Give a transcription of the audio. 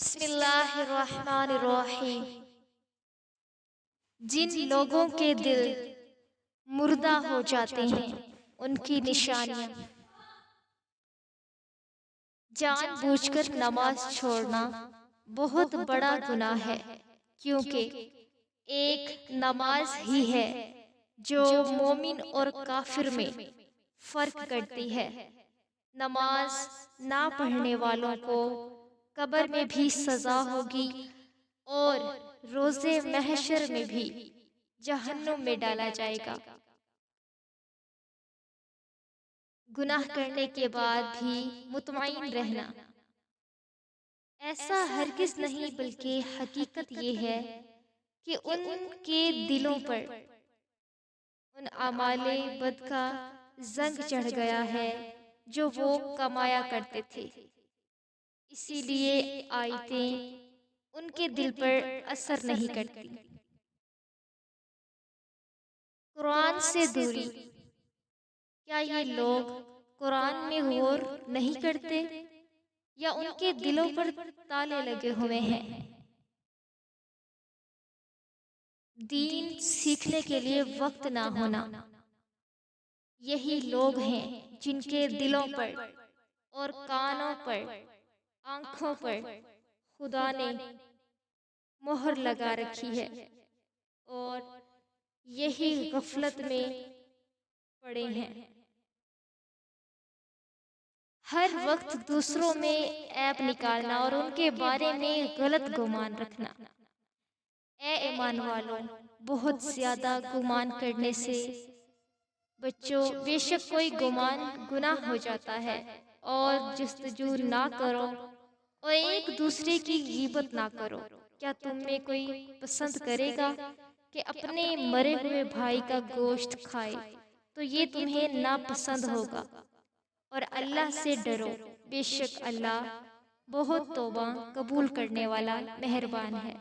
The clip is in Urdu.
بسم اللہ الرحمن الرحیم۔ جن لوگوں کے دل مردہ ہو جاتے ہیں ان کی نشانیاں: جان بوجھ کر نماز چھوڑنا بہت بڑا گناہ ہے، کیونکہ ایک نماز ہی ہے جو مومن اور کافر میں فرق کرتی ہے۔ نماز نہ پڑھنے والوں کو قبر میں بھی سزا ہوگی اور روز محشر میں بھی جہنم میں ڈالا جائے گا۔ گناہ کرنے کے بعد بھی مطمئن رہنا، ایسا ہرگز نہیں، بلکہ حقیقت یہ ہے کہ ان کے دلوں پر ان اعمال بد کا زنگ چڑھ گیا ہے جو وہ کمایا کرتے تھے، اسی لیے آیتیں ان کے دل پر اثر نہیں کرتی۔ قرآن سے دوری: کیا یہ لوگ قرآن میں غور نہیں کرتے یا ان کے دلوں پر تالے لگے ہوئے ہیں؟ دین سیکھنے کے لیے وقت نہ ہونا، یہی لوگ ہیں جن کے دلوں پر اور کانوں پر، آنکھوں پر خدا نے مہر لگا رکھی ہے اور یہی غفلت میں پڑے ہیں۔ ہر وقت دوسروں میں عیب نکالنا اور ان کے بارے میں غلط گمان رکھنا۔ اے ایمان والوں، بہت زیادہ گمان کرنے سے بچو، بے شک کوئی گمان گناہ ہو جاتا ہے، اور جستجو نہ کرو اور ایک دوسرے کی غیبت نہ کرو۔ کیا تم میں کوئی پسند کرے گا کہ اپنے مرے ہوئے بھائی کا گوشت کھائے؟ تو یہ تمہیں ناپسند ہوگا، اور اللہ سے ڈرو، بے شک اللہ بہت توبہ قبول کرنے والا مہربان ہے۔